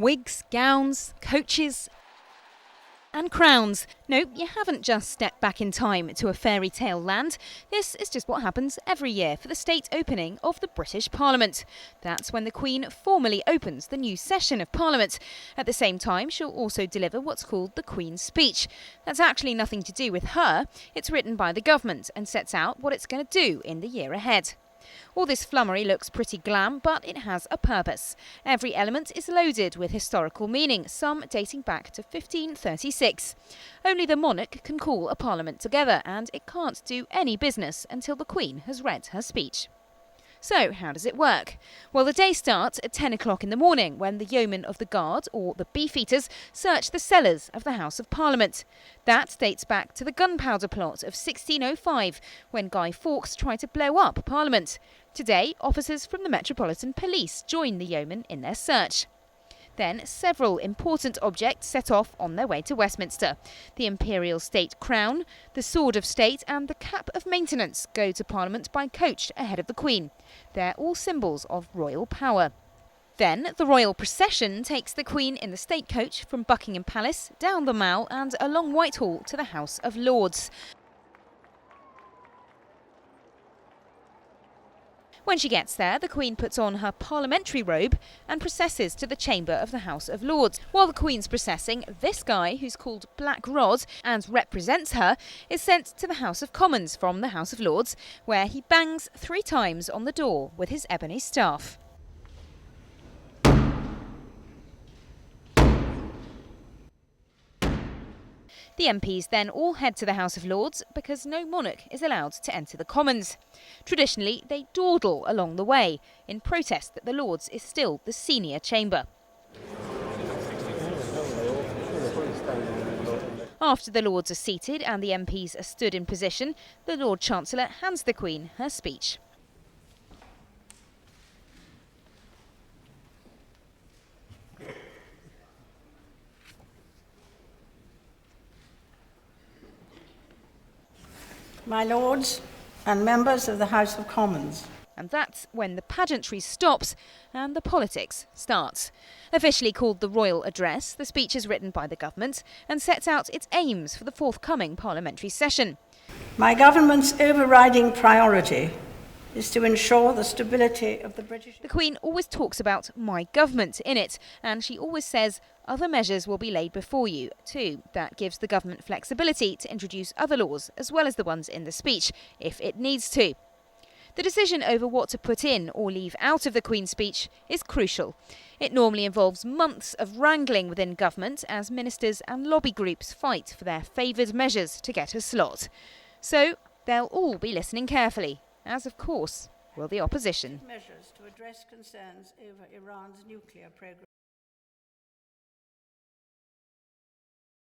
Wigs, gowns, coaches and crowns. No, you haven't just stepped back in time to a fairy tale land. This is just what happens every year for the state opening of the British Parliament. That's when the Queen formally opens the new session of Parliament. At the same time, she'll also deliver what's called the Queen's Speech. That's actually nothing to do with her. It's written by the government and sets out what it's going to do in the year ahead. All this flummery looks pretty glam, but it has a purpose. Every element is loaded with historical meaning, some dating back to 1536. Only the monarch can call a parliament together, and it can't do any business until the Queen has read her speech. So, how does it work? Well, the day starts at 10 o'clock in the morning when the yeomen of the guard, or the beefeaters, search the cellars of the House of Parliament. That dates back to the gunpowder plot of 1605, when Guy Fawkes tried to blow up Parliament. Today, officers from the Metropolitan Police join the yeomen in their search. Then several important objects set off on their way to Westminster. The Imperial State Crown, the Sword of State and the Cap of Maintenance go to Parliament by coach ahead of the Queen. They're all symbols of royal power. Then the royal procession takes the Queen in the state coach from Buckingham Palace, down the Mall and along Whitehall to the House of Lords. When she gets there, the Queen puts on her parliamentary robe and processes to the chamber of the House of Lords. While the Queen's processing, this guy, who's called Black Rod and represents her, is sent to the House of Commons from the House of Lords, where he bangs 3 times on the door with his ebony staff. The MPs then all head to the House of Lords because no monarch is allowed to enter the Commons. Traditionally, they dawdle along the way in protest that the Lords is still the senior chamber. After the Lords are seated and the MPs are stood in position, the Lord Chancellor hands the Queen her speech. My Lords and members of the House of Commons. And that's when the pageantry stops and the politics starts. Officially called the Royal Address, the speech is written by the government and sets out its aims for the forthcoming parliamentary session. My government's overriding priority is to ensure the stability of the British... The Queen always talks about my government in it, and she always says other measures will be laid before you too. That gives the government flexibility to introduce other laws as well as the ones in the speech, if it needs to. The decision over what to put in or leave out of the Queen's speech is crucial. It normally involves months of wrangling within government as ministers and lobby groups fight for their favoured measures to get a slot. So they'll all be listening carefully, as of course will the opposition. Measures to address concerns over Iran's nuclear program.